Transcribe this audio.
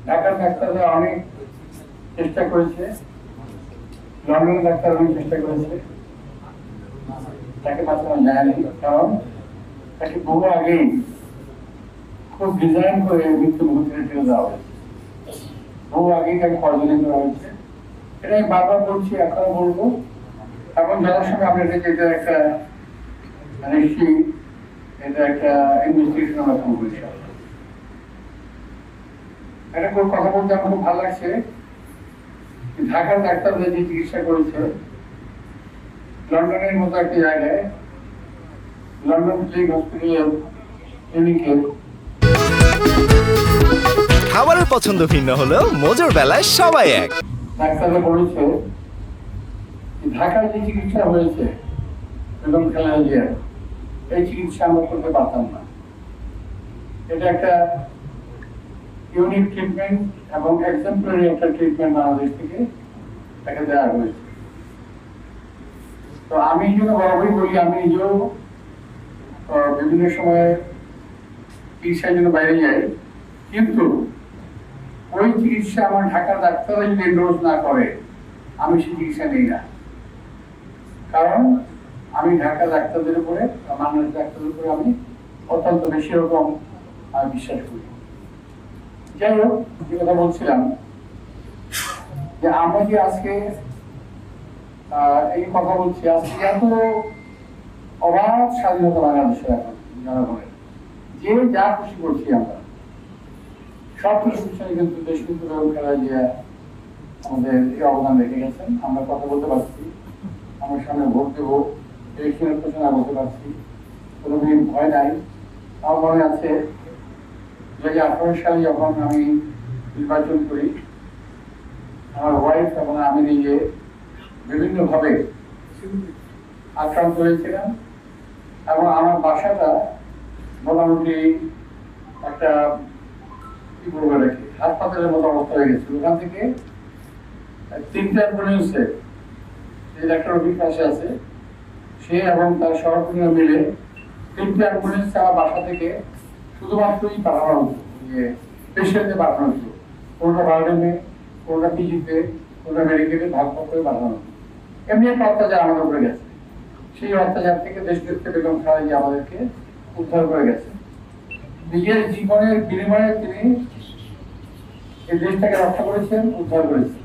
ঢাকার ডাক্তাররা অনেক চেষ্টা করেছে, লন্ডনের ডাক্তার অনেক চেষ্টা করেছে, তাকে বাঁচানো যায়নি। কারণ তাকে বহু আগেই খুব ডিজাইন করে মৃত্যু মুহূর্তে ঠেলে দেওয়া হয়েছে, বহু আগেই তাকে পয়জনিং করা হয়েছে। এটা আমি বারবার বলছি, এখনো বলবো। এবং যাওয়ার সময় আপনার কাছে এটা একটা নিশ্চয়ই এটা একটা ইনভেস্টিগেশন আমরা শুরু করেছি। একটা কথা বলতে আমার খুব ভালো লাগছে, ঢাকার ডাক্তারদের যে চিকিৎসা করেছে লন্ডনের মতো একটা জায়গায়, লন্ডন ক্লিনিক হসপিটাল ক্লিনিকে। খাবারের পছন্দ ভিন্ন হলেও মজার বেলায় সবাই এক। ডাক্তাররা বলেছে ঢাকায় যে চিকিৎসা হয়েছে বেগম খালেদা জিয়ার, এই চিকিৎসা আমরা করতে পারতাম না। এটা একটা ইউনিক ট্রিটমেন্ট এবং এক্সাম্পলারি একটা ট্রিটমেন্ট বাংলাদেশ থেকে তাকে দেওয়া হয়েছে। তো আমি যদি বরাবরই বলি, আমি নিজেও বিভিন্ন সময়ে চিকিৎসার জন্য বাইরে যাই, কিন্তু ওই চিকিৎসা আমার ঢাকার ডাক্তাররা যদি এন্ডোর্স না করে আমি সেই চিকিৎসা নিই না। কারণ আমি ঢাকা ডাক্তারদের উপরে, বাংলাদেশ ডাক্তারদের উপরে আমি অত্যন্ত বেশি রকম বিশ্বাস করি। যাই হোক, যে কথা বলছিলাম যে আমরা যে আজকে এই কথা বলছি, আজকে এত অবাধ স্বাধীনতা বাংলাদেশের এখন জনগণের, যে যা খুশি করছি আমরা সব কিছু পিছনে কিন্তু দেশ কিন্তু বেগম খালেদা জিয়া আমাদের এই অবদান রেখে গেছেন। আমরা কথা বলতে পারছি, আমার সামনে ভোট দেবো, ইলেকশনের ঘোষণা বলতে পারছি, কোনোদিন ভয় নাই। আমার মনে আছে 2018 সালে যখন আমি নির্বাচন করি, আমার ওয়াইফ এবং আমি নিজে বিভিন্নভাবে আক্রান্ত হয়েছিলাম এবং আমার বাসাটা মোটামুটি একটা কি বলবো রেখে হাসপাতালের মতো অবস্থা হয়ে গেছিল। ওখান থেকে 3টা অ্যাম্বুলেন্সে, যে ডাক্তার রফিক পাশে আছে, সে এবং তার সহকর্মীরা মিলে 3টা অ্যাম্বুলেন্স আমার বাসা থেকে শুধুমাত্রই পাঠানো হতো, যে পেশেন্টে পাঠানো হতো। কোনটা বার্ডেনে, কোনটা পিজিতে, কোনটা মেডিকেলে ভাগ ভাগ করে পাঠানো হতো। এমনি একটা অত্যাচার আমাদের উপরে গেছে। সেই অত্যাচার থেকে দেশ দেখতে বেগম খালেদা জিয়া আমাদেরকে উদ্ধার করে গেছে। নিজের জীবনের বিনিময়ে তিনি এই দেশটাকে রক্ষা করেছেন, উদ্ধার করেছেন।